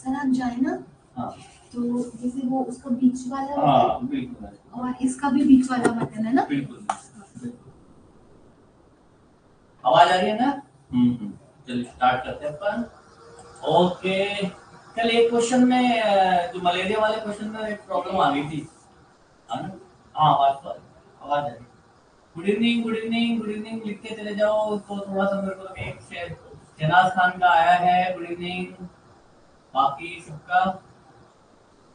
Sir आप जाए ना, हाँ तो जैसे वो उसका बीच वाला हाँ बिल्कुल और इसका भी बीच वाला बटन है ना, बिल्कुल बिल्कुल। आवाज आ रही है ना? चलिए स्टार्ट करते हैं अपन। ओके, कल एक क्वेश्चन में जो मलेरिया वाले क्वेश्चन में एक प्रॉब्लम आ गई थी, है ना? हाँ आवाज आ रही। Good evening good evening good evening लिखते चले जाओ। तो थोड़ा सा मेरे को एक शहनाज खान का आया है गुड इवनिंग, बाकी सबका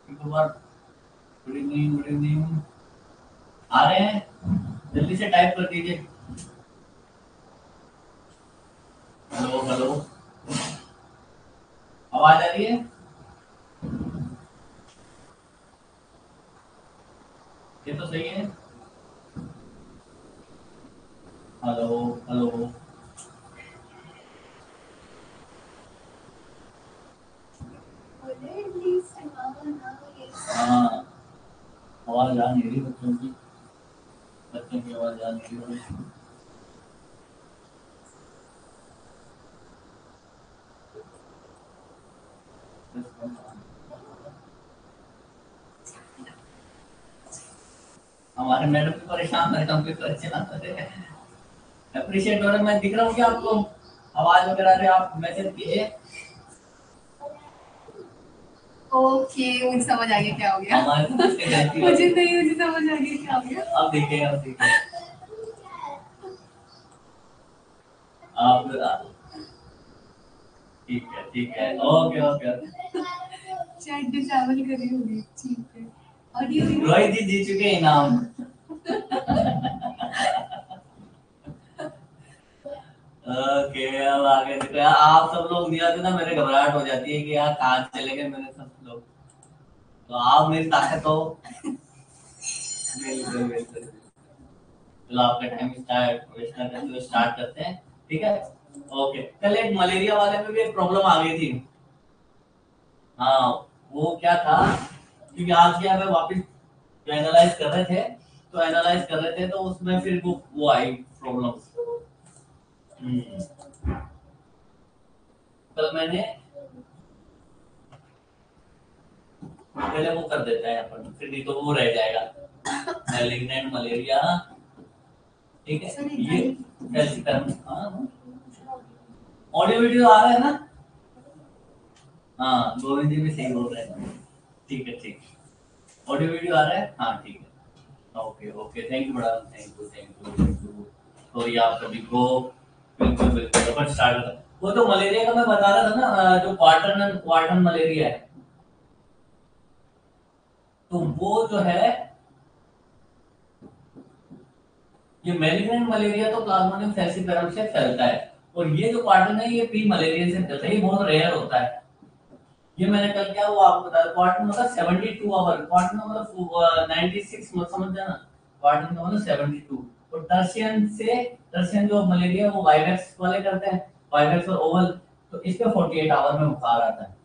एक दो बार गुड इवनिंग गुड इवनिंग आ रहे हैं, जल्दी से टाइप कर दीजिए। हेलो हेलो, आवाज आ रही है? ये तो सही है। हेलो हेलो, हाँ आवाज आ नहीं रही बच्चों की आवाज आ नहीं रही। हमारे मैडम भी परेशान, मैडम भी परेशान हो रहे हैं। अप्रिशिएट हो रहा है, मैं दिख रहा हूँ क्या आपको? आवाज वगैरह से आप मैसेज कीजिए। ओके मुझे समझ आ गया क्या हो गया। हमारे तो किससे गलती हो मुझे गई? नहीं, मुझे समझ आ गया क्या हो गया। अब देखिए अब देखिए आप ठीक है ओके ओके। चैट डिसेबल करी होगी, ठीक है। और ये रोहित जी जीत चुके हैं इनाम। ओके अब आगे देखो यार, आप सब लोग दिया थे ना, मेरे घबराहट हो जाती है कि यार कहाँ चले गए मेरे सब लोग, तो आप मेरी ताकत हो। बिल्कुल बिल्कुल। चलो आपका टाइम स्टार्ट करते हैं, ठीक है? ओके, कल एक मलेरिया वाले में भी एक प्रॉब्लम आ गई थी। हाँ, वो क्या था, क्योंकि आज क्या हमें वापस एनालाइज कर रहे थे, तो एनालाइज कर रहे थे तो उसमें फिर वो आई प्रॉब्लम। कल मैंने पहले वो कर देता है अपन, फिर नहीं तो वो रह जाएगा मैलिग्नेंट मलेरिया, ठीक है? ये कैसे करना, ऑडियो वीडियो आ रहा है ना? हाँ गोविंद जी भी सही बोल रहे हैं, ठीक है ठीक, ऑडियो वीडियो आ रहा है, हाँ ठीक है। Okay okay, thank you madam, thank you. तो ये आप सभी को बिल्कुल बिल्कुल अपन स्टार्ट करते हैं। वो तो मलेरिया का मैं बता रहा था ना, जो क्वार्टन मलेरिया है, तो वो जो है, ये मैलिग्नेंट मलेरिया तो प्लाज्मोडियम फैसिफेरम से फैलता है, और ये जो क्वार्टन है ये पी मलेरिया से फैलता है, ये बहुत रेयर होता है। ये मैंने कल क्या वो आपको बताया, क्वार्टन मतलब 72 आवर, क्वार्टन मतलब 96 मत समझ जाना, क्वार्टन का मतलब 72। और टर्शियन जो मलेरिया वो वाइवेक्स वाले करते हैं, वाइवेक्स और ओवल, तो इसमें 48 आवर में बुखार आता है,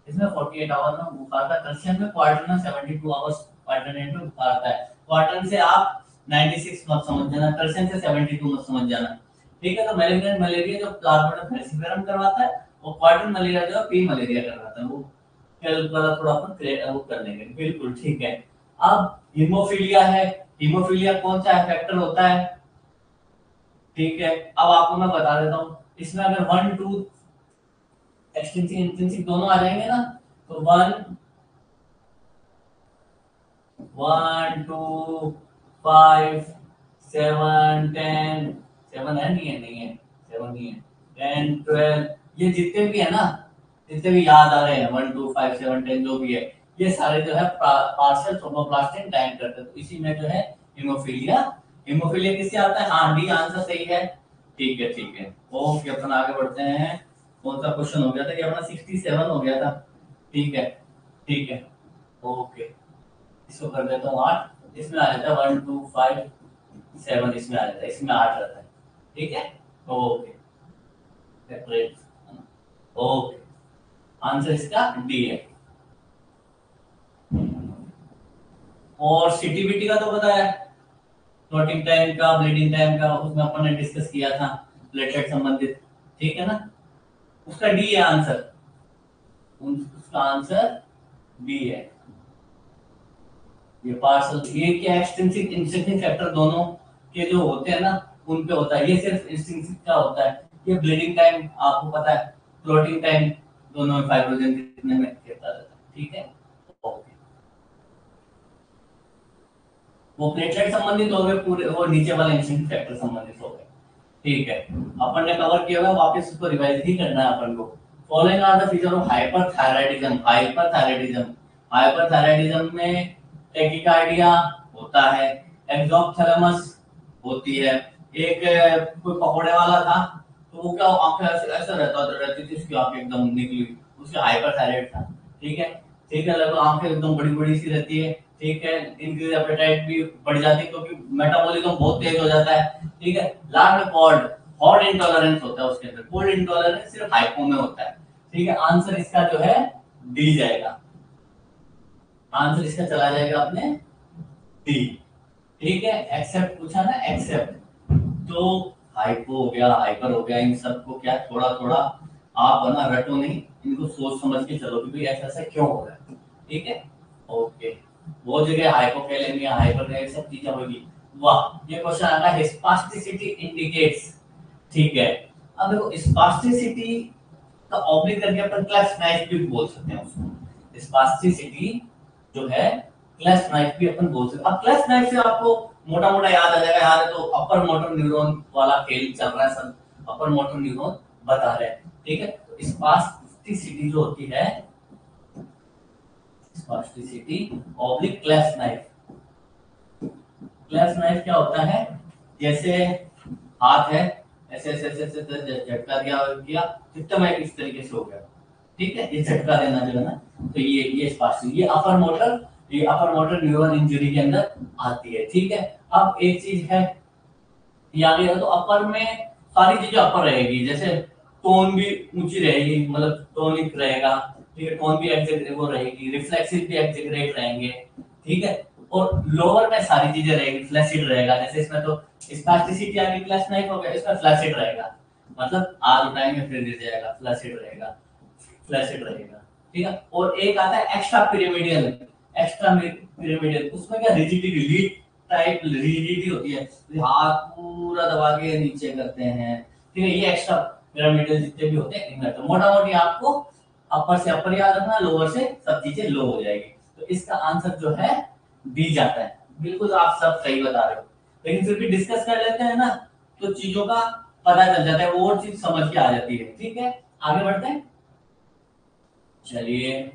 इसमें 48 आवर में बुखार आता है। टर्शियन में, क्वार्टन में 72 आवर्स अल्टरनेट में बुखार आता है। क्वार्टन से आप 96 मत समझ जाना, टर्शियन से 72 मत समझ जाना, ठीक है? तो मैलिग्नेंट मलेरिया जो प्लाज्मोडियम फैसिफेरम करवाता है, और क्वार्टन मलेरिया जो पी मलेरिया करवाता है, वो कल वाला थोड़ा अपन वो कर लेंगे, बिल्कुल ठीक है। अब हीमोफीलिया है, हीमोफीलिया कौन सा फैक्टर होता है, ठीक है? अब आपको मैं बता देता हूँ, इसमें अगर 1 2 एक्सटेंसिव इंटेंसिव दोनों आ जाएंगे ना, तो 1 1 2 5 7 10, 7 है नहीं है, नहीं है 7 नहीं है, 10 12, ये जितने भी है ना, जितने भी याद आ रहे हैं 1 2 5 7 10 जो भी है, ये सारे जो है पार्शियल थ्रोम्बोप्लास्टिन टाइम करते हैं, तो इसी में जो है हीमोफीलिया। हीमोफीलिया किससे आता है? हाँ डी आंसर सही है, ठीक है ठीक है। ओके अपन आगे बढ़ते हैं, कौन सा क्वेश्चन हो गया था, ये अपना 67 हो गया था, ठीक है ठीक है। ओके, इसको कर देता हूँ 8, इसमें आ जाता है 1 2 5 7, इसमें आ जाता है, इसमें 8 रहता है, ठीक है? ओके सेपरेट, ओके, आंसर इसका डी है। और सीटीबीटी का तो पता है, क्लॉटिंग टाइम का, ब्लीडिंग टाइम का, उसमें अपन ने डिस्कस किया था, प्लेटलेट संबंधित, ठीक है ना? उसका डी है आंसर, उसका आंसर बी है। ये पार्सल ये क्या एक्सट्रिंसिक इंट्रिंसिक फैक्टर दोनों के जो होते हैं ना उन पे होता है, ये सिर्फ इंट्रिंसिक का होता है। ये ब्लीडिंग टाइम आपको पता है, क्लोटिंग टाइम, दोनों में फाइब्रोजन कितने में कितना रहता है, ठीक है। ओके, वो प्लेटलेट संबंधित हो गए पूरे, वो नीचे वाले इंट्रिंसिक फैक्टर संबंधित हो गए, ठीक है। अपन ने कवर किया हुआ, वापस उसको रिवाइज ही करना है अपन को। Following are the feature of hyperthyroidism. Hyperthyroidism में टेकिकार्डिया होता है, एक्सोप्थैलेमस होती है। एक कोई पकोड़े वाला था, तो वो क्या आंखें ऐसे ऐसे रहती थी, उसकी आंखें एकदम निकली, उसका हाइपरथायराइड था, ठीक है। ठीक है, लगभग आंखें एकदम बड़ी बड़ी सी रहती है, ठीक है। इंक्रीज एपेटाइट भी बढ़ जाती है क्योंकि मेटाबॉलिज्म बहुत तेज हो जाता है, ठीक है। लास्ट में कोल्ड हॉट इंटॉलरेंस होता है उसके अंदर, कोल्ड इंटॉलरेंस सिर्फ हाइपो में होता है, ठीक है। आंसर इसका जो है डी जाएगा, आंसर इसका चला जाएगा अपने डी, ठीक है। एक्सेप्ट पूछा ना, एक्सेप्ट, तो हाइपो हो गया, हाइपर हो गया, इन सबको क्या थोड़ा थोड़ा आप ना रटो नहीं, इनको सोच समझ के चलो कि भाई ऐसा ऐसा क्यों हो रहा है, ठीक है। ओके, बहुत जगह हाइपोकैलेमिया, हाइपर, सब चीजें होगी। वाह, ये क्वेश्चन आता है स्पास्टिसिटी इंडिकेट्स, ठीक है। अब देखो स्पास्टिसिटी का ऑब्लिक करके अपन क्लेफ्ट नाइफ भी बोल सकते हैं उसको। स्पास्टिसिटी जो है क्लेफ्ट नाइफ भी अपन बोल सकते हैं। अब क्लेफ्ट नाइफ से आपको मोटा मोटा याद आ जाएगा, याद है तो अपर मोटर न्यूरॉन वाला खेल चल रहा है, सब अपर मोटर न्यूरॉन बता रहे हैं, ठीक है। तो स्पास्टिसिटी जो होती है, spasticity oblique cleft knife, cleft knife क्या होता है, जैसे हाथ है, ऐसे ऐसे ऐसे ऐसे झटका दिया और किया, सिस्टम है इस तरीके से हो गया, ठीक है। ये झटका देना जो है ना, तो ये स्पास्टिसिटी, ये अपर मोटर न्यूरॉन इंजरी के अंदर आती है, ठीक है। अब एक चीज है, याद है तो अपर में सारी चीजें अपर रहेगी, जैसे टोन भी ऊंची रहेगी, मतलब टोनिक रहेगा, ठीक है। टोन भी एग्जैक्ट वो रहेगी, रिफ्लेक्सिव भी एग्जैक्ट रहेंगे, ठीक है। और लोअर में सारी चीजें रहेगी, फ्लैसिड रहेगा, जैसे इसमें तो स्पास्टिसिटी आगे क्लास नहीं हो गया, इसमें फ्लैसिड रहेगा, मतलब आज उठाएंगे फिर गिर जाएगा, फ्लैसिड रहेगा, फ्लैसिड रहेगा, ठीक है। और एक आता है एक्स्ट्रा पिरामिडियल, उसमें क्या रिजिडिटी, लीड टाइप रिजिडिटी होती है, तो हाथ पूरा दबा के नीचे करते हैं, ठीक है। ये एक्स्ट्रा पिरामिडल जितने भी होते हैं इनमें, तो मोटा मोटी आपको अपर से अपर याद रखना, लोअर से सब चीजें लो हो जाएगी, तो इसका आंसर जो है डी जाता है। बिल्कुल आप सब सही बता रहे हो, लेकिन फिर भी डिस्कस कर लेते हैं ना, तो चीजों का पता चल जाता है, वो और चीज समझ के आ जाती है, ठीक है। आगे बढ़ते हैं, चलिए।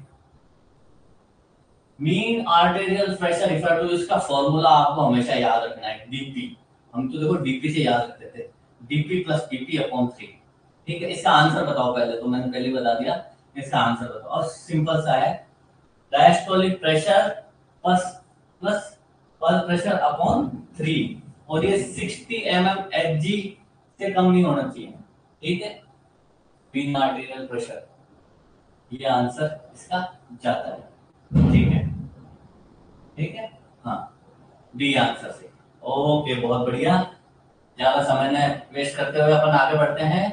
Mean arterial pressure refer to, इसका फॉर्मूला आपको हमेशा याद रखना है, डीपी। हम तो देखो डीपी से याद रखते थे, डीपी प्लस पीपी अपॉन 3, ठीक है। इसका आंसर बताओ पहले, तो मैंने पहले बता दिया, इसका आंसर बताओ, और सिंपल सा है, diastolic pressure plus plus pulse pressure upon 3, और ये 60 mm Hg से कम नहीं होना चाहिए, ठीक है। मीन आर्टेरियल प्रेशर, ये आंसर इसका जाता है, ठीक है, ठीक है। हाँ, डी आंसर से। ओके, बहुत बढ़िया, ज्यादा समय न वेस्ट करते हुए अपन आगे बढ़ते हैं।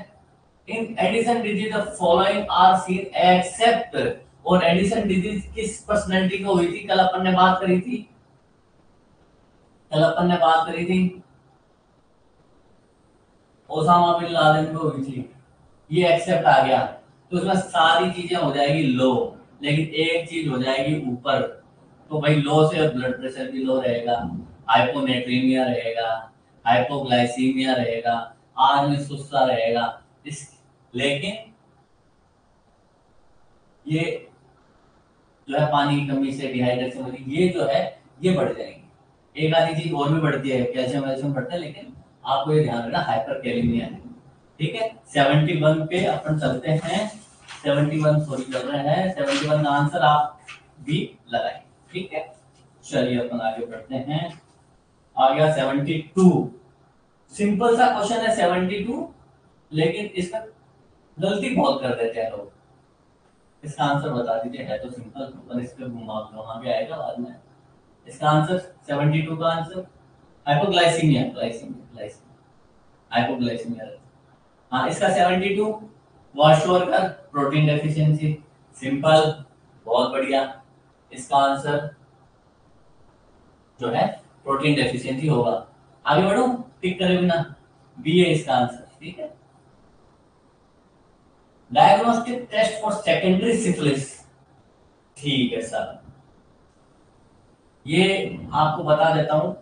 In Addison disease the following are seen except, और एडिशन डिजीज किस पर्सनैलिटी को हुई थी, कल अपन ने बात करी थी, ओसामा बिन लादेन को हुई थी, ये एक्सेप्ट आ गया, तो उसमें सारी चीजें हो जाएगी लो, लेकिन एक चीज हो जाएगी ऊपर, तो भाई लो से ब्लड प्रेशर भी लो रहेगा, हाइपोनेट्रीमिया रहेगा, हाइपोग्लाइसीमिया रहेगा, आदमी सुस्ता रहेगा, इस लेकिन ये जो है पानी की कमी से, डिहाइड्रेशन होगी, ये जो है ये बढ़ जाएंगे। एक आधी चीज और भी बढ़ती है, कैल्शियम वैल्शियम बढ़ता है, लेकिन आपको ये ध्यान रखना हाइपरकैलेमिया है, ठीक है। 71 पे अपन चलते हैं, 71 सॉरी कर रहे हैं, 71 का आंसर आप भी लगाएं, ठीक है। चलिए अपन आगे बढ़ते हैं, आ गया 72, सिंपल सा क्वेश्चन है 72, लेकिन इसमें गलती बहुत कर देते हैं लोग। इसका आंसर बता दीजिए, है तो सिंपल, पर इस पे घुमा घुमा के आएगा बाद में। इसका आंसर 72 का आंसर हाइपोग्लाइसीमिया, हाइपोग्लाइसीमिया, हाँ। इसका 72 वॉश ओवर कर, प्रोटीन डेफिशिएंसी, सिंपल, बहुत बढ़िया। इसका आंसर जो है प्रोटीन डेफिशिएंसी होगा। आगे बढ़ो, टिक करे बिना, बी है इसका आंसर। ठीक है। Diagnostic test for secondary syphilis. ठीक है सर, ये आपको बता देता हूं,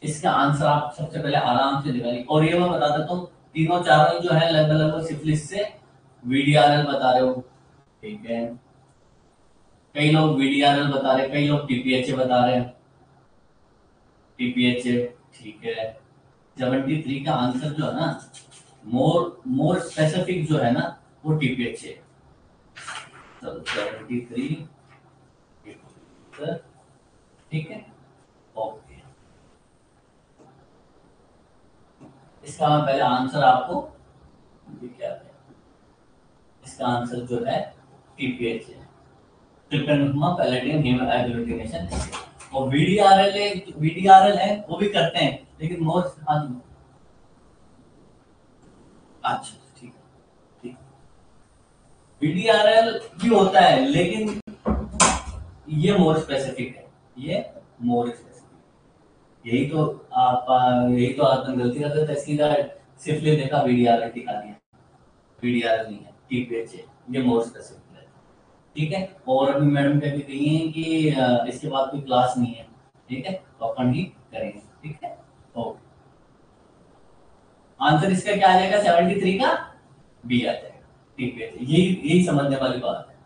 इसका आंसर आप सबसे पहले आराम से निकालिए। और ये मैं बता देता हूँ, तीनों चारों जो है लगभग लगभग सिफिलिस से वीडीआरएल बता रहे हो। ठीक है, कई लोग वीडीआरएल बता रहे हैं, कई लोग टीपीएचए बता रहे हैं। टीपीएचए ठीक है। 73 का आंसर जो है ना, मोर मोर स्पेसिफिक जो है ना, वो टीपीएचए। चलो 73 ठीक है, ओके। इसका मैं पहले आंसर आपको क्या है, इसका आंसर जो है टीपीएच है, ट्रिपैनोसोमा पैलेडियम हेमाग्लूटिनेशन। और वीडीआरएल है वो भी करते हैं, लेकिन मोस्ट अच्छा ठीक ठीक, वीडीआरएल भी होता है लेकिन ये मोर स्पेसिफिक है, ये मोर स्पेसिफिक। यही तो आपने गलती करते थे, सीधा सिर्फ देखा वीडीआरएल दिखा दिया। वीडीआरएल नहीं है, टीपीएच है, ये मोर स्पेसिफिक है। ठीक है। और अभी मैडम कह के गई हैं कि इसके बाद कोई क्लास नहीं है। ठीक है, तो अपन ही करेंगे। ठीक है, ओके। आंसर इसका क्या आ जाएगा? 73 का बी आ जाएगा। ठीक है, यही यही समझने वाली बात है।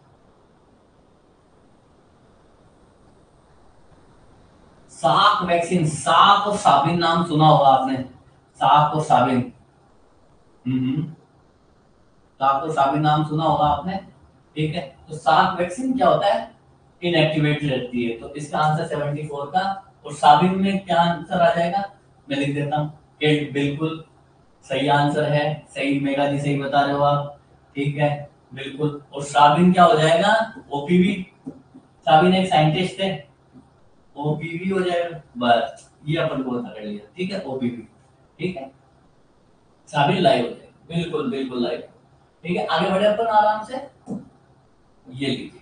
साक वैक्सीन, साक और साबिन नाम सुना होगा आपने, साक और साबिन। साक और साबिन नाम सुना होगा आपने। ठीक है, तो साक वैक्सीन क्या होता है? इनएक्टिवेट रहती है, तो इसका आंसर 74 का। और साबिन में क्या आंसर आ जाएगा? मैं लिख देता हूँ, 8 बिल्कुल सही आंसर है। सही, मेगा जी सही बता रहे हो आप। ठीक है, बिल्कुल। और साबिन क्या हो जाएगा? ओपीवी। साबिन एक साइंटिस्ट है, ओपीवी हो जाएगा। बस ये अपन को पता कर लिया। ठीक है, ओपीवी। ठीक है, साबिन लाइव हो जाएगा, बिल्कुल बिल्कुल लाइव। ठीक है, आगे बढ़े अपन आराम से। ये लीजिए,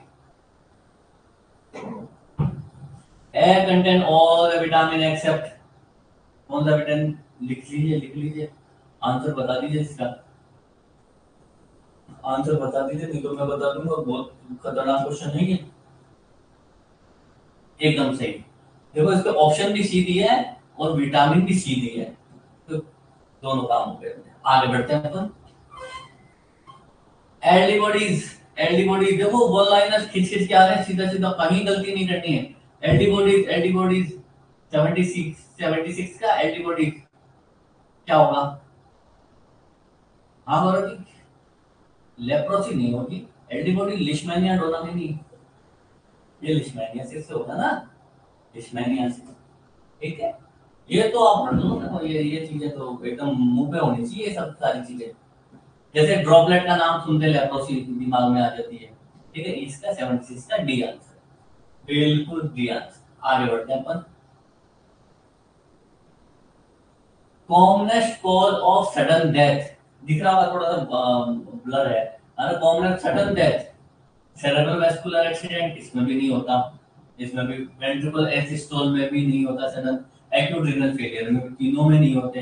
air contain all the vitamin except, कौन सा विटामिन? लिख लीजिए, लिख लीजिए, आंसर बता दीजिए इसका। आंसर बता दीजिए, नहीं तो मैं बता दूंगा। बहुत खतरनाक क्वेश्चन है ये, एकदम सही। देखो, इसके ऑप्शन भी सी दिया है और विटामिन भी सी दिया है, तो दोनों काम हो गए। आगे बढ़ते हैं अपन। एंटीबॉडीज, एंटीबॉडीज देखो, वन लाइनर खिंच खिंच के आ रहे हैं, सीधा सीधा, कहीं गलती नहीं करनी है। एंटीबॉडीज, एंटीबॉडीज 76 का एंटीबॉडीज क्या होगा? हाँ गौरव जी, लेप्रोसी नहीं होगी। एंटीबॉडी लिशमैनिया डोनामिनी, ये लिशमैनियासिस से होगा ना, लिशमैनियासिस। ठीक है, ये तो आप पढ़ लो ना, ये चीजें तो एकदम मुंह पे होनी चाहिए, ये सब सारी चीजें। जैसे ड्रॉपलेट का नाम सुनते लेप्रोसी दिमाग में आ जाती है। ठीक है, इसका 76 का डी आंसर, बिल्कुल डी आंसर। आगे बढ़ते हैं अपन। Commonest cause of sudden death, दिख रहा होगा, थोड़ा सा ब्लर है। अरे commonest sudden death, cerebral vascular accident, इसमें भी नहीं होता। इसमें भी वेंट्रिकल एसिस्टोल में भी नहीं होता सडन। एक्यूट रीनल फेलियर में भी, तीनों में नहीं होते।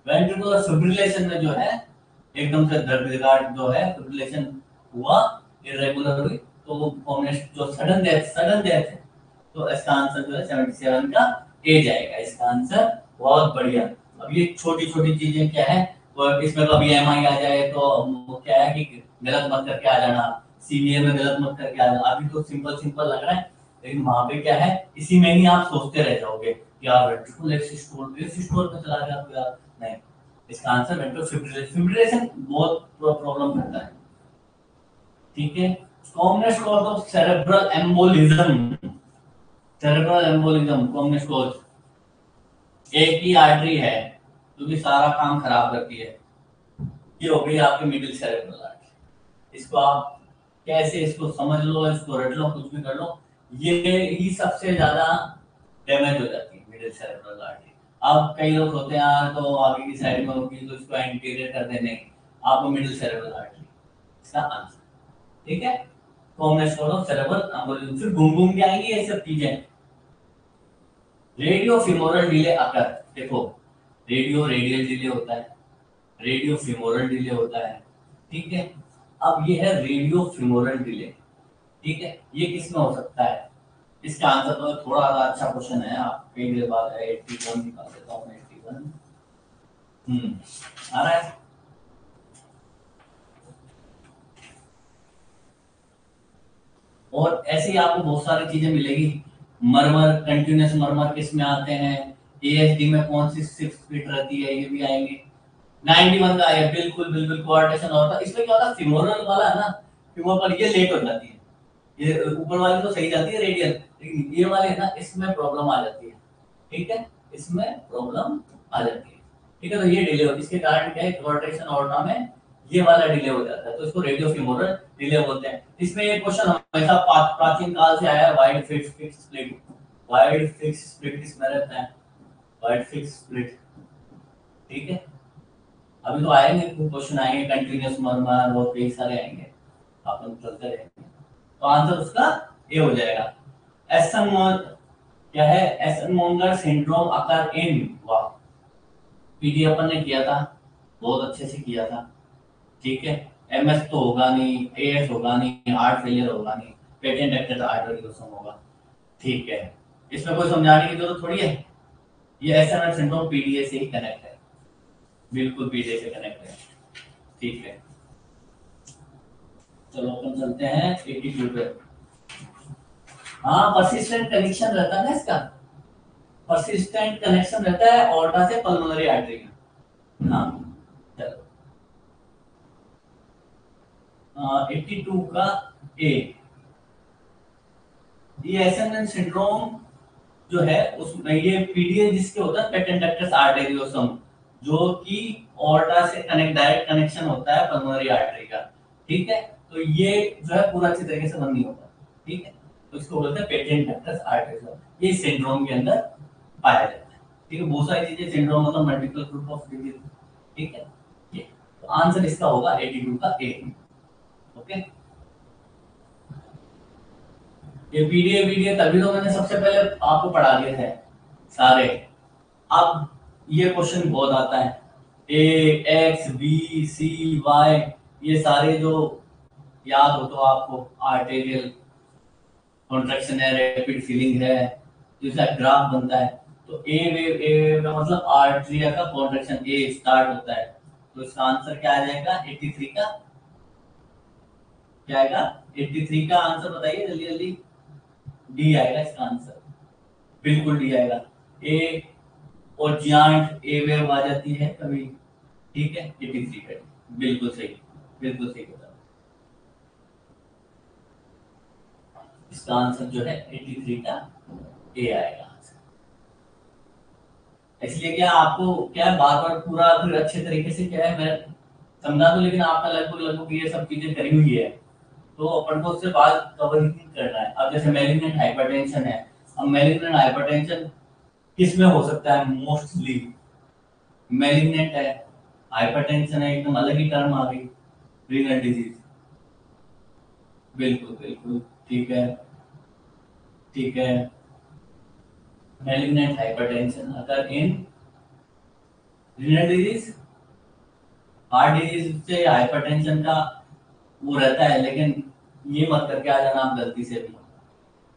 वेंट्रिकुलर फिब्रिलेशन में जो है, एकदम से दर्द जो है, फिब्रिलेशन हुआ, इरेगुलर हुई, तो वो कॉमनेस्ट जो सडन डेथ है, तो इसका आंसर जो है 77 का ए जाएगा इसका आंसर। बहुत बढ़िया। अब ये छोटी छोटी चीजें क्या है, वो इसमें कभी एमआई आ जाए तो वो क्या है कि गलत मत करके आ जाना, सीबीए में गलत मत करके आ जाना। अभी तो सिंपल सिंपल लग रहा है, लेकिन वहां पे क्या है, इसी में ही आप सोचते रह जाओगे यार वेंट्रिकुलर एसिस्टोल में चला गया तो यार नहीं। इसका आंसर वेंट्रिकुलर फिब्रिलेशन बहुत प्रॉब्लम करता है। ठीक है, commonest cause of cerebral embolism, cerebral embolism commonest cause, एक ही आर्टरी है जो कि सारा काम खराब करती है, ये हो गई आपकी मिडिल सेरेब्रल आर्टरी। इसको आप कैसे इसको समझ लो, इसको रट लो, कुछ भी कर लो, ये ही सबसे ज्यादा डैमेज हो जाती है मिडिल सेरेब्रल आर्टरी। अब कई लोग होते हैं यार तो आगे की साइड में होगी तो इसको एंटीरियर कर देने, आपको मिडिल सेरेब्रल आर्टरी इसका आंसर। ठीक है, कॉम्बिनेशन ऑफ सेरेब्रल एम्बोलिज्म, फिर घूम घूम के आएंगी ये सब चीजें। रेडियो फीमोरल डिले अकर, देखो रेडियो रेडियल डिले होता है, रेडियो फीमोरल डिले होता है, ठीक है। अब ये है रेडियो फीमोरल डिले, ठीक है, ये किस में हो सकता है? इसका आंसर तो थोड़ा सा अच्छा क्वेश्चन है, आप कई देर बाद है 81 निकाल देता हूँ, 81 आ रहा है। और ऐसे ही आपको बहुत सारी चीजें मिलेगी। मरमर, कंटिन्यूस मरमर किस में आते हैं? एएसडी में कौन सी 6 फीट रहती है, ये भी आएंगे। 91 का है, बिल्कुल बिल्कुल कोऑर्डिनेशन होता है। इसमें क्या होता है, फीमोरल वाला है ना, फीमोरल ये लेट हो जाती है, ये ऊपर वाली तो सही जाती है रेडियल, लेकिन ये वाले है ना, इसमें प्रॉब्लम आ जाती है, ठीक है, इसमें प्रॉब्लम आ जाती है, ठीक है। तो ये डिले होती है, इसके कारण क्या है, कोऑर्डिनेशन ऑर्डर में ये वाला डिले हो जाता है, तो इसको रेडियो फीमोरल डिले बोलते हैं। इसमें ये क्वेश्चन हमेशा प्राचीन काल से आया है, wide fix split, wide fix split किसमें रहता है? वाइड फिक्स स्प्लिट, ठीक है। अभी तो आएंगे क्वेश्चन, आएंगे कंटिन्यूस मरमर और कई सारे आएंगे, अपन चलते रहेंगे। तो आंसर उसका ये हो जाएगा। एसन क्या है? एसन मोंगर सिंड्रोम अकर इन, वाह, पीडी अपन ने किया था, बहुत अच्छे से किया था, ठीक है। एमएस तो होगा नहीं, एएस होगा नहीं, हार्ट फेलियर होगा नहीं, पेटेंट एक्टेड आर्टरीओसम होगा, ठीक है। इसमें कोई समझाने की जरूरत थोड़ी है, ये एसएमएस सिंड्रोम पीडीए से ही कनेक्ट है, बिल्कुल पीडीए से कनेक्ट है, ठीक है। चलो अपन चलते हैं 82 पे। हाँ, परसिस्टेंट कनेक्शन रहता है ना इसका, परसिस्टेंट कनेक्शन रहता है ऑर्टा से पल्मोनरी आर्टरी में। हाँ चलो 82 का ए, ये एसएनएन सिंड्रोम जो है उसमें ये पीडीए जिसके होता है पेटेंट डक्टस आर्टेरियोसम, जो कि ऑर्टा से कनेक्ट, डायरेक्ट कनेक्शन होता है पल्मोनरी आर्टरी का, ठीक है। तो ये जो है पूरा अच्छी तरीके से बंद नहीं होता, ठीक है, तो इसको बोलते हैं पेटेंट डक्टस आर्टेरियोसम, ये सिंड्रोम के अंदर पाया जाता है, ठीक है। बहुत सारी चीजें सिंड्रोम मतलब मल्टीपल ग्रुप ऑफ डिजीज, ठीक है। ये तो आंसर इसका होगा 82 का ए, ओके। ये पीडीए वीडियो तभी तो मैंने सबसे पहले आपको पढ़ा दिए थे सारे। अब ये क्वेश्चन बहुत आता है, ए एक्स बी सी वाई, ये सारे जो याद हो तो आपको, आर्टेरियल कॉन्ट्रैक्शन है, रैपिड फीलिंग है, जैसा ग्राफ बनता है, तो ए वेव का मतलब आर्टरिया का कॉन्ट्रैक्शन, ए स्टार्ट होता है, तो इसका आंसर क्या आ जाएगा 83 का, क्या आएगा 83 का आंसर बताइए जल्दी जल्दी। डी आएगा इसका आंसर, बिल्कुल डी आएगा। ए और जियांट ए वेव आ जाती है कभी, ठीक है, 83 का, बिल्कुल सही, बिल्कुल सही बता। इसका आंसर जो है 83 का ए आएगा। इसलिए क्या आपको क्या है, बार बार पूरा फिर अच्छे तरीके से क्या है मैं समझा दूं, लेकिन आपका लगभग लगभग ये सब चीजें करी हुई है, तो अपन को उससे बात कवर ही करना है। अब जैसे मैलिग्नेंट हाइपरटेंशन है, अब मैलिग्नेंट हाइपरटेंशन किस में हो सकता है? मोस्टली मैलिग्नेंट है, हाइपरटेंशन है, एकदम अलग ही टर्म आ गई, रीनल डिजीज, बिल्कुल बिल्कुल, ठीक है, ठीक है। मैलिग्नेंट हाइपरटेंशन अगर इन रीनल डिजीज, हार्ट डिजीज से हाइपरटेंशन का वो रहता है, लेकिन ये मत करके आ जाना आप गलती से भी,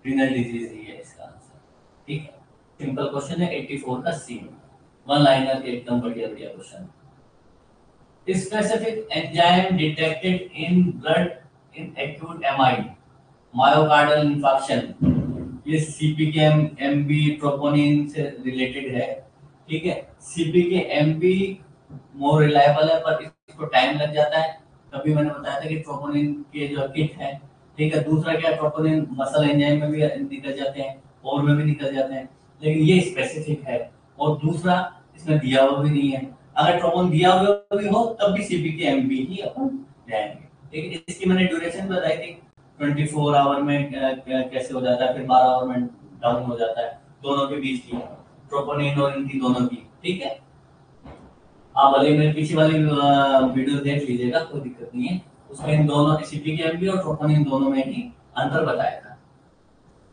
रीनल डिजीज ही है इसका आंसर, ठीक है। सिंपल क्वेश्चन है 84 का सी, वन लाइनर के एकदम बढ़िया बढ़िया question. Specific enzyme detected in blood in acute MI, myocardial infarction, ये सीपीके एमबी ट्रोपोनिन से रिलेटेड है, ठीक है। सीपीके एमबी मोर रिलायबल है, पर इसको टाइम लग जाता है। कभी मैंने बताया था कि ट्रोपोनिन के जो किट है, ठीक है। दूसरा क्या, ट्रोपोनिन मसल एंजाइम में भी निकल जाते हैं और में भी निकल जाते हैं, लेकिन ये स्पेसिफिक है। और दूसरा इसमें दिया हुआ भी नहीं है, अगर ट्रोपोनिन दिया हुआ भी हो तब भी सीपीके एमबी ही अपन जाएंगे, ठीक है। इसकी मैंने ड्यूरेशन बताई थी, 24 आवर में कैसे हो जाता है, फिर 12 आवर में डाउन हो जाता है, दोनों के बीच की ट्रोपोनिन और इनकी दोनों की, ठीक है। आप भले मेरे पीछे वाली वीडियो देख लीजिएगा, कोई दिक्कत नहीं है, उसमें इन दोनों CPKMB और ट्रोपोनिन दोनों में ही अंतर बताया था।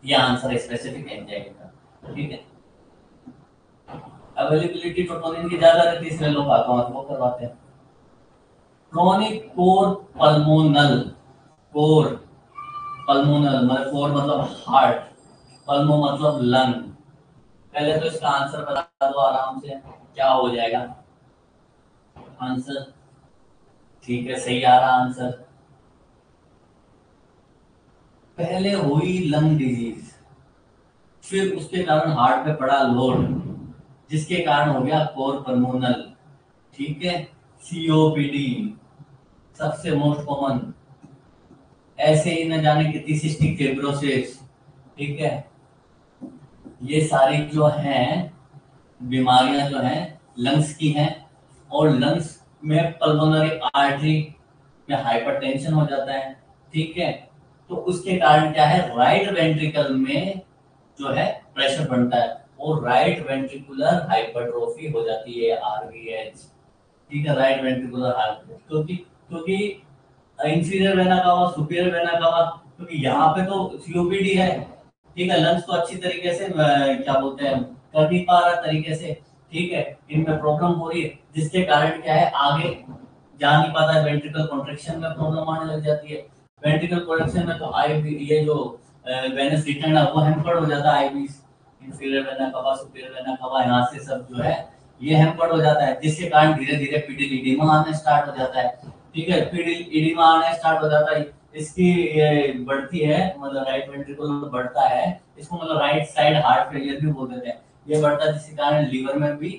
ये आंसर है स्पेसिफिक एंजाइम का, ठीक है। अवेलेबिलिटी ट्रोपोनिन की ज्यादा रहती है, इसलिए लोग भागवत वो करवाते हैं। क्रोनिक कोर पल्मोनल, कोर पल्मोनल मतलब कोर मतलब हार्ट, पल्मो मतलब लंग। पहले तो इसका आंसर बता दो आराम से, क्या हो जाएगा आंसर? ठीक है, सही आ रहा आंसर। पहले हुई लंग डिजीज, फिर उसके कारण हार्ट पे पड़ा लोड, जिसके कारण हो गया कोर पल्मोनल, ठीक है। COPD सबसे मोस्ट कॉमन, ऐसे ही न जाने कितनी सिस्टिक फिब्रोसिस, ठीक है। ये सारी जो हैं बीमारियां जो हैं लंग्स की हैं, और लंग्स में पल्मोनरी आर्टरी में हाइपरटेंशन हो जाता है, ठीक है। तो उसके कारण क्या है, राइट वेंट्रिकल में जो है प्रेशर बनता है, और राइट वेंट्रिकुलर हाइपरट्रोफी हो जाती है, RVH, ठीक है। राइट वेंट्रिकुलर हाइपरट्रोफी, क्योंकि inferior vena cava, superior vena cava, क्योंकि यहाँ पे तो COPD है, ठीक है। लंग्स तो अच्छी तरीके से क्या बोलते हैं कर नहीं पा रहा तरीके से, ठीक है। इनमें प्रॉब्लम हो रही है, जिसके कारण क्या है आगे जा नहीं पाता है, वेंट्रिकल कॉन्ट्रैक्शन में प्रॉब्लम आने लग जाती है। वेंट्रिकल कॉन्ट्रैक्शन में तो आई ये जो वेनस रिटर्न है वो हैम्पर्ड हो जाता है, आईवी इंफीरियर वेना कवा, सुपीरियर वेना कवा, यहाँ से सब जो है ये हैम्पर्ड हो जाता है, जिसके कारण धीरे धीरे पीडिल इडिमा आने स्टार्ट हो जाता है, ठीक है। पीडिल इडिमा आने स्टार्ट हो जाता है, इसकी ये बढ़ती है, मतलब राइट वेंट्रिकल बढ़ता है, इसको मतलब राइट साइड हार्ट फेलियर भी बोल देते हैं। ये बढ़ता है जिसके कारण लीवर में भी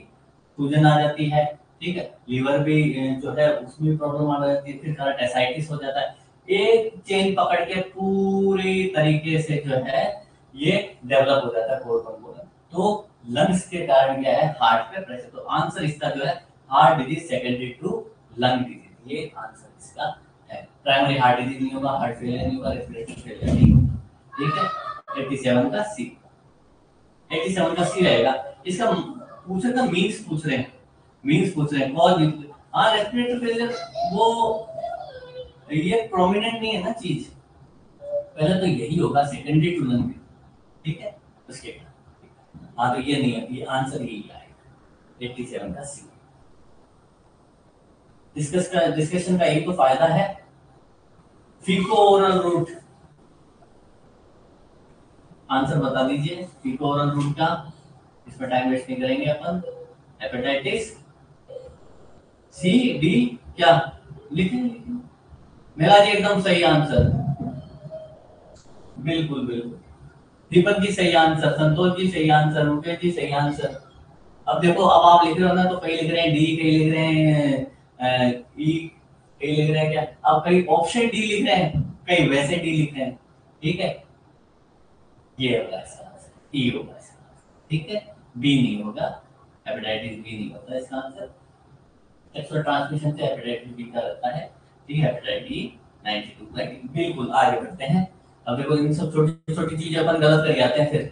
सूजन आ जाती है, ठीक है। लीवर भी जो है उसमें प्रॉब्लम आ जाती है, फिर एसाइटिस हो जाता है। एक चेन पकड़ के पूरी तरीके से जो है ये डेवलप हो जाता है कोर पल्मोनल। तो लंग्स के कारण क्या है, हार्ट पे प्रेशर। तो आंसर इसका जो है heart disease secondary to lung disease, ये आंसर इसका है। प्राइमरी हार्ट डिजीज नहीं होगा, हार्ट फेलियर नहीं होगा, रेस्पिरेटरी फेलियर नहीं होगा, ठीक है। 87 का सी, 87 का सी रहेगा। इसका पूछे तो मीन्स पूछ रहे हैं, मीन्स पूछ रहे हैं, कॉज मीन्स। हाँ, रेस्पिरेटरी फेलियर वो ये प्रोमिनेंट नहीं है ना चीज, पहले तो यही होगा सेकेंडरी टू लंग, ठीक है। उसके हाँ, तो ये नहीं है, ये आंसर यही आएगा 87 का सी। डिस्कशन का एक तो फायदा है, फीको ओरल रूट, आंसर बता दीजिए फीको ओरल रूट का, इसमें टाइम वेस्ट नहीं करेंगे अपन। हेपेटाइटिस सी डी क्या लिखें? मेरा जी एकदम सही आंसर, बिल्कुल बिल्कुल। दीपक जी सही आंसर, संतोष जी सही आंसर, मुकेश जी सही आंसर। अब देखो, अब आप लिख रहे हो ना, तो कई लिख रहे हैं डी, कई लिख रहे हैं ई, कई लिख रहे हैं क्या, अब कई ऑप्शन डी लिख रहे हैं, कई वैसे डी लिख रहे हैं, ठीक है। ये होगा इसका आंसर, ई होगा इसका आंसर, ठीक है। बी नहीं होगा, हेपेटाइटिस बी नहीं होता इसका आंसर। सेक्सुअल ट्रांसमिशन से हेपेटाइटिस बी का रहता है, ठीक है। हेपेटाइटिस 92 का डी। बिल्कुल, आगे बढ़ते हैं। अब देखो, इन सब छोटी छोटी चीजें अपन गलत कर जाते हैं फिर।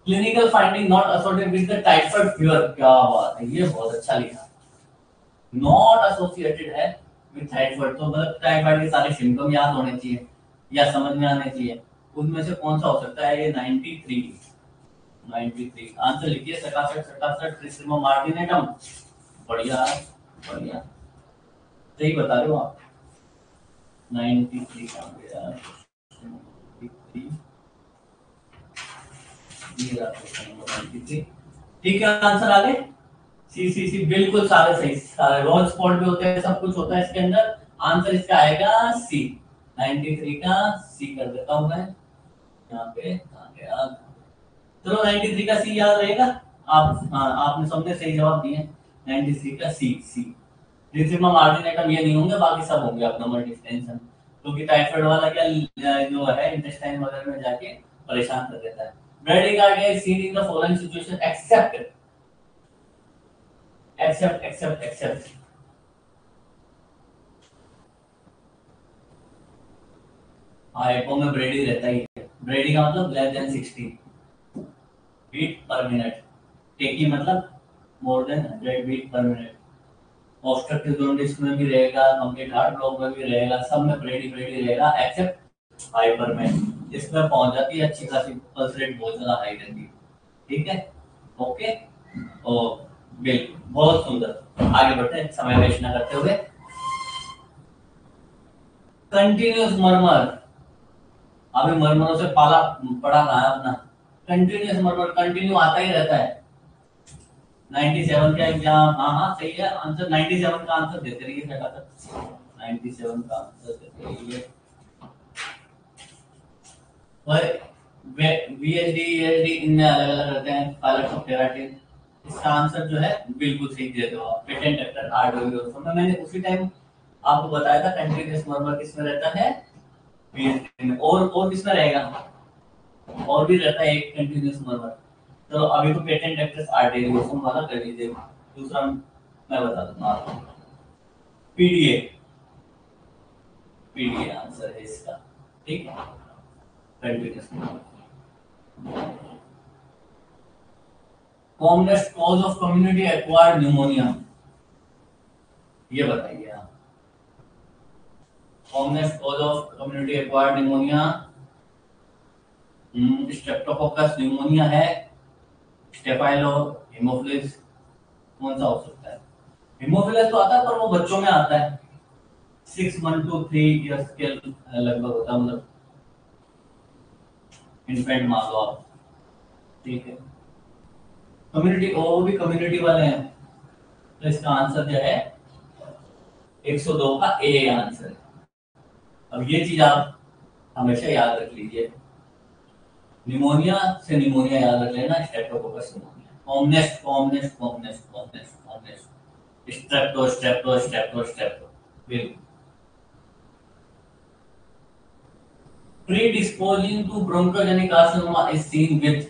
Clinical finding not associated with the typhoid fever, क्या बात है, ये बहुत अच्छा लिखा। नॉट एसोसिएटेड है विद टाइफाइड, तो मतलब टाइफाइड के सारे सिम्टम याद होने चाहिए या समझ में आने चाहिए। उनमें से कौन सा हो सकता है? ये 93, 93 आंसर लिखिए। सकासट सटासट ट्रिस्टिमा मार्टिनेटम, बढ़िया बढ़िया, सही बता रहे हो आप। 93 का हो गया, 93 ये रहा क्वेश्चन नंबर 93, ठीक है। आंसर आ गए, सी सी सी, बिल्कुल सारे सही, सारे रोज स्पॉट भी होते हैं, सब कुछ होता है इसके अंदर। आंसर इसका आएगा सी, 93 का सी कर देता हूं मैं यहाँ पे, आ गया। चलो 93 का सी याद रहेगा आप, हाँ आपने सबने सही जवाब दिए। 93 का सी, सी डिसिमा मार्टिनेटम ये नहीं होंगे, बाकी सब होंगे, अपना मत टेंशन, क्योंकि टाइफाइड वाला क्या जो है इंटेस्टाइन वगैरह में जाके परेशान कर देता है। Bradycardia is seen in the following situation except, except except except हाँ, एको में ब्रेडी रहता ही है। ब्रेडी का मतलब less than 60 beat per minute, tachy मतलब more than 100 beat per minute, obstructive jaundice में भी रहेगा, कंप्लीट हार्ट ब्लॉक में भी रहेगा, सब में ब्रेडी ब्रेडी रहेगा एक्सेप्ट हाइपर में। इसमें पहुंच जाती है अच्छी खासी, पल्स रेट बहुत ज्यादा हाई रहती है। ठीक है, ओके, और बिल्कुल बहुत सुंदर। आगे बढ़ते हैं समय वेस्ट न करते हुए। कंटिन्यूस मर्मर, अभी मर्मरों से पाला पड़ा रहा है अपना। कंटिन्यूस मर्मर कंटिन्यू आता ही रहता है। 97 का एग्जाम, हाँ हाँ सही है आंसर, 97 का आंसर देते रहिए फटाफट, 97 का आंसर देते रहिए। वीएचडी ईएचडी इनमें अलग अलग रहते हैं, पायलट ऑफ केराटिन। इसका आंसर जो है बिल्कुल सही दे दो आप, पेटेंट एक्टर हार्डवेयर में। मैंने उसी टाइम आपको बताया था कंटिन्यूअस मर्मर किसमें रहता है, वीएचडी में। और किसमें रहेगा, और भी रहता है एक कंटिन्यूअस मर्मर। तो अभी तो पेटेंट एक्ट्रेस आर्टेरियोसम वाला कर लीजिए, दूसरा मैं बता दूंगा आपको। पीडीए, पीडीए आंसर है इसका। ठीक है, continuous commonest cause of community acquired pneumonia, ये बताइए आप। Commonest cause of community acquired pneumonia, Streptococcus pneumonia है, स्टेफाइलो, हेमोफिलिस, कौन सा हो सकता है? हेमोफिलिस तो आता है पर वो बच्चों में आता है, 6 month to 3 years के लगभग होता है, मतलब इन्फेंट मान लो आप। ठीक है, कम्युनिटी, वो भी कम्युनिटी वाले हैं, तो इसका आंसर जो है 102 का ए आंसर है। अब ये चीज आप हमेशा याद रख लीजिए, निमोनिया से निमोनिया याद रख लेना, Streptococcus pneumonia, commonest commonest commonest commonest commonest, strepto strepto strepto strepto, बिल्कुल। predisposing to bronchogenic carcinoma is seen with,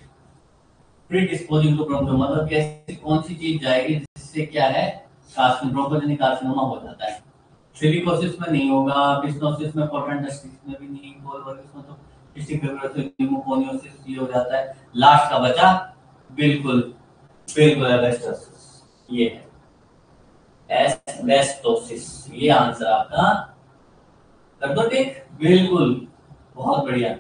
predisposing to broncho मतलब कि ऐसी कौन सी चीज जाएगी जिससे क्या है, ब्रोंकोजेनिक कार्सिनोमा हो जाता है। सिलिकोसिस में नहीं होगा, बिस्नोसिस में, पोर्टेंटिस में भी नहीं, कोलवर्सिस में तो सिस्टिक फिब्रोसिस, न्यूमोकोनियोसिस ये हो जाता है। लास्ट का बचा, बिल्कुल बिल्कुल एस्बेस्टोसिस, ये है एस्बेस्टोसिस, ये आंसर आपका कर दो टिक, बिल्कुल, बहुत बढ़िया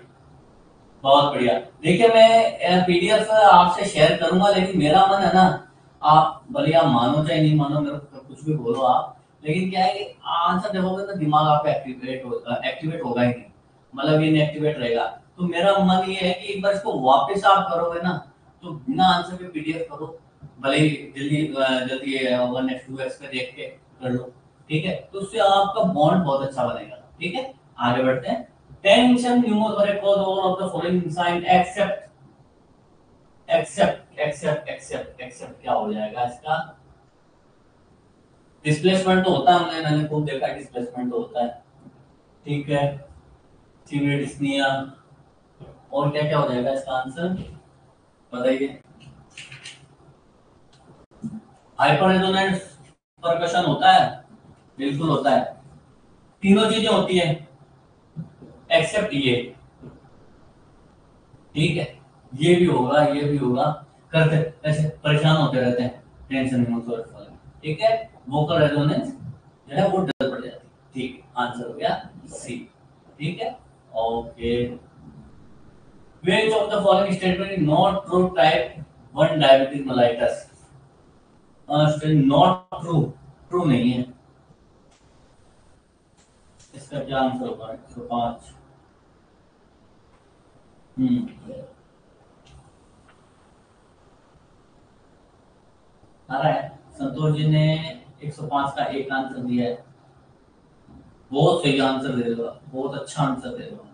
बहुत बढ़िया। देखिए मैं पीडीएफ आपसे शेयर करूंगा, लेकिन मेरा मन है ना, आप भले आप मानो चाहे नहीं मानो, मेरे को कुछ भी बोलो आप, लेकिन क्या है कि आंसर देखोगे तो दिमाग आपका एक्टिवेट होगा ही नहीं, मतलब ये नहीं एक्टिवेट रहेगा। तो मेरा मन ये है कि एक बार इसको वापस आप करोगे ना, तो बिना आंसर के पीडीएफ करो, भले ही जल्दी जल्दी 1x 2x पे देख के कर लो। ठीक है, तो उससे आपका बॉन्ड बहुत अच्छा बनेगा। ठीक है, आगे बढ़ते हैं। Tension pneumothorax cause all of the following sign except क्या हो जाएगा इसका? डिस्प्लेसमेंट तो होता है, मैंने खूब देखा, डिस्प्लेसमेंट तो होता है। ठीक है, सीवियर डिस्निया, और क्या क्या हो जाएगा इसका आंसर बताइए? हाइपर रेजोनेंस परकशन होता है, बिल्कुल होता है, तीनों चीजें होती है एक्सेप्ट ये। ठीक है, ये भी होगा ये भी होगा, करते ऐसे परेशान होते रहते हैं, टेंशन न्यूमोथोरैक्स वाले। ठीक है, वोकल रेजोनेंस जो है वो डल पड़ जाती है। ठीक है, आंसर हो गया सी। ठीक है, okay. Which of the following statement is not true type 1 diabetes mellitus? Not true, true नहीं है। इसका क्या आंसर होगा? 105। आ रहा है, संतोष जी ने 105 का एक आंसर दिया है, बहुत सही आंसर दे दो, बहुत अच्छा आंसर दे दो,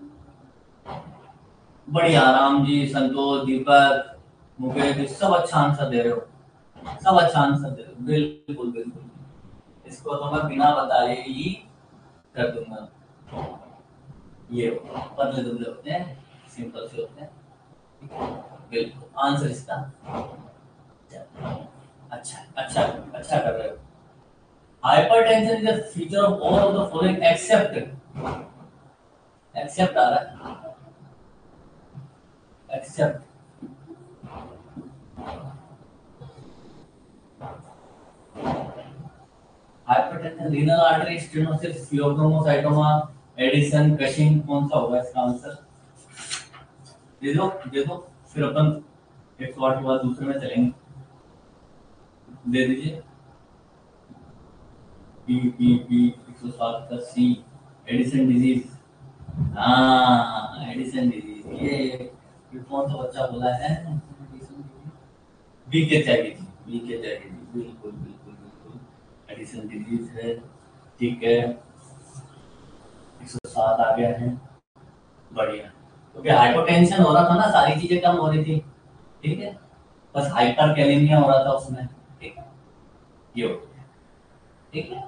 बढ़िया। राम जी, संतोष, दीपक, मुकेश जी, सब अच्छा आंसर दे रहे हो, सब अच्छा आंसर दे रहे हो, बिल्कुल बिल्कुल। इसको तो मैं बिना बताए ही कर दूंगा। ये पतले दुबले होते हैं, सिंपल से होते हैं, बिल्कुल आंसर इसका अच्छा अच्छा अच्छा कर रहे हो। Hypertension is a feature of all of the following except, except आ रहा है, एक्सेप्ट लेते हैं। Renal artery stenosis, phaeochromocytoma, Addison, Cushing, कौन सा होगा इसका आंसर? दे दो फिर अपन 108 के बाद दूसरे में चलेंगे। दे दीजिए। पी पी पी 107 का सी, एडिसन डिजीज। हाँ, एडिसन डिजीज। ये कौन सा बच्चा बोला है? बी के चैटर्जी, बी के चैटर्जी, बिल्कुल बिल्कुल बिल्कुल एडिसन डिजीज है। ठीक है, 107 आ गया है, बढ़िया। क्योंकि हाइपोटेंशन हो रहा था ना, सारी चीजें कम हो रही थी। ठीक है, बस हाइपर कैलेमिया हो रहा था उसमें। ठीक है, ये हो गया। ठीक है,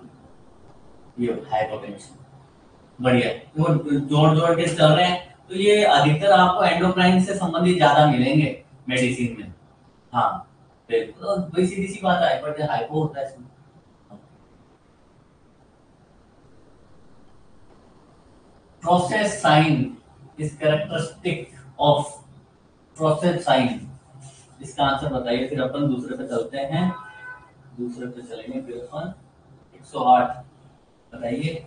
ये हाइपोटेंशन, बढ़िया। वो जोड़ जोड़ के चल रहे हैं, तो ये अधिकतर आपको एंडोक्राइन से संबंधित ज्यादा मिलेंगे मेडिसिन में। हाँ बिल्कुल, तो वही सीधी सी बात है, बट हाइपो होता है इसमें। Process sign is characteristic of process sign, इसका आंसर बताइए, फिर अपन दूसरे पे चलते हैं। दूसरे पे चलेंगे फिर अपन 108, बताइए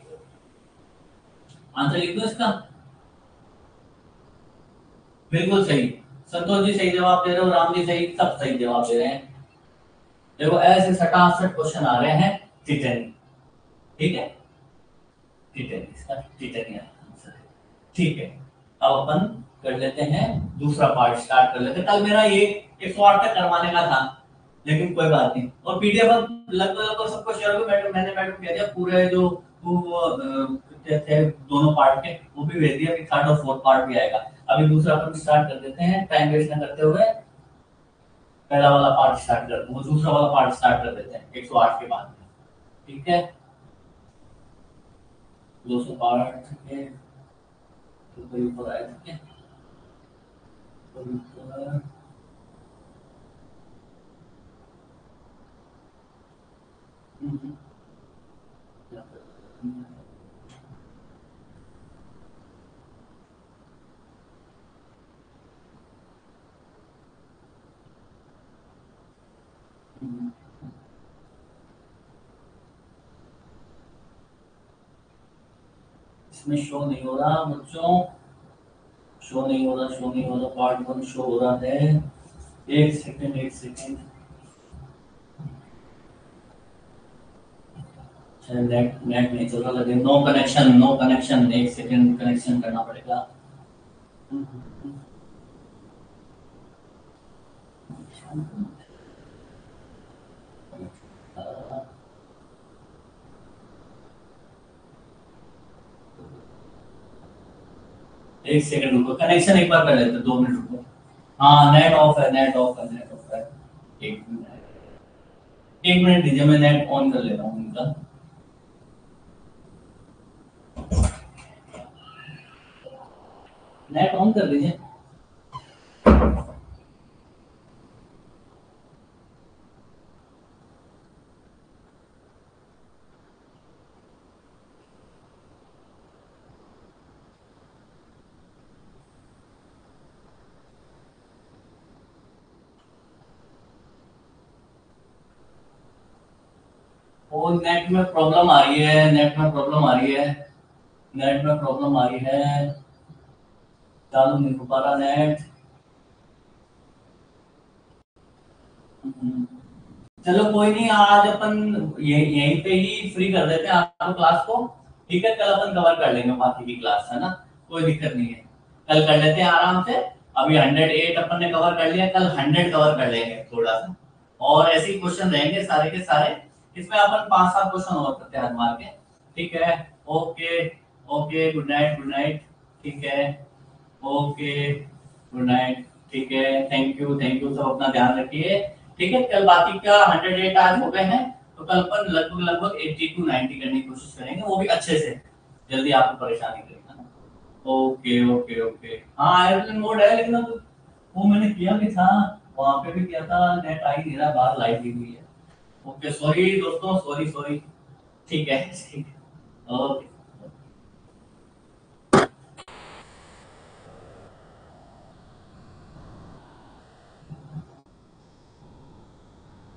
आंसर लिख दो इसका। बिल्कुल सही, संतोष जी सही जवाब दे रहे हो, राम जी सही, सब सही जवाब दे रहे हैं। देखो ऐसे 67 क्वेश्चन आ रहे हैं टिटेनी। ठीक है, टिटेनी, इसका टिटेनी आंसर है। ठीक है, अब अपन कर लेते हैं दूसरा पार्ट, स्टार्ट कर लेते हैं। कल मेरा ये 108 तक करवाने का था, लेकिन कोई बात नहीं। और पीडीएफ लगभग लगभग सबको शेयर कर, मैंने मैडम कह दिया पूरे जो थे दोनों पार्ट के, वो भी भेज दिया कि थर्ड और फोर्थ पार्ट भी आएगा। अभी दूसरा अपन स्टार्ट कर देते हैं, टाइम वेस्ट न करते हुए। पहला वाला पार्ट स्टार्ट कर, वो दूसरा वाला पार्ट स्टार्ट कर देते हैं 108 के बाद में। ठीक है, 200 पार्ट के तो ऊपर आए। ठीक है, इसमें शो नहीं हो रहा बच्चों, शो नहीं हो रहा, शो नहीं हो रहा। पार्ट 1 शो हो रहा है। एक सेकंड, एक सेकंड। नेट नेट नहीं चल रहा, लगे नो कनेक्शन, नो कनेक्शन। एक सेकंड, कनेक्शन करना पड़ेगा। एक सेकंड रुको, कनेक्शन एक बार कर लेते हैं, 2 मिनट रुको। हाँ, नेट ऑफ है, नेट ऑफ है, नेट ऑफ है। एक मिनट, एक मिनट दीजिए, मैं नेट ऑन कर ले रहा हूँ उनका। नेट ऑन कर दीजिए। वो नेट में प्रॉब्लम आ रही है, नेट में प्रॉब्लम आ रही है, नेट में प्रॉब्लम आ रही है, चालू नहीं हो पा रहा नेट। चलो कोई नहीं, आज अपन यहीं पे ही फ्री कर देते हैं आपको क्लास को। ठीक है, कल अपन कवर कर लेंगे बाकी की क्लास, है ना, कोई दिक्कत नहीं है। कल कर लेते हैं आराम से। अभी 108 अपन ने कवर कर लिया, कल 100 कवर कर लेंगे थोड़ा सा, और ऐसे ही क्वेश्चन रहेंगे सारे के सारे। इसमें अपन 5-7 क्वेश्चन और करते हैं मार के। ठीक है, okay okay, good night, good night. ठीक है, ओके, गुड नाइट। ठीक है, थैंक यू, सब अपना ध्यान रखिए। ठीक है, कल बाकी का 108 आज हो गए हैं, तो कल अपन लगभग लगभग 80 to 90 करने की कोशिश करेंगे, वो भी अच्छे से, जल्दी आपको परेशानी करेगा ना। Okay okay okay. हाँ, एयरप्लेन मोड है, लेकिन अब वो मैंने किया भी था, वहां पे भी किया था, नेट आ ही नहीं रहा, बाहर लाइट दी हुई है। ओके, सॉरी दोस्तों, सॉरी सॉरी। ठीक है, ठीक है, ओके।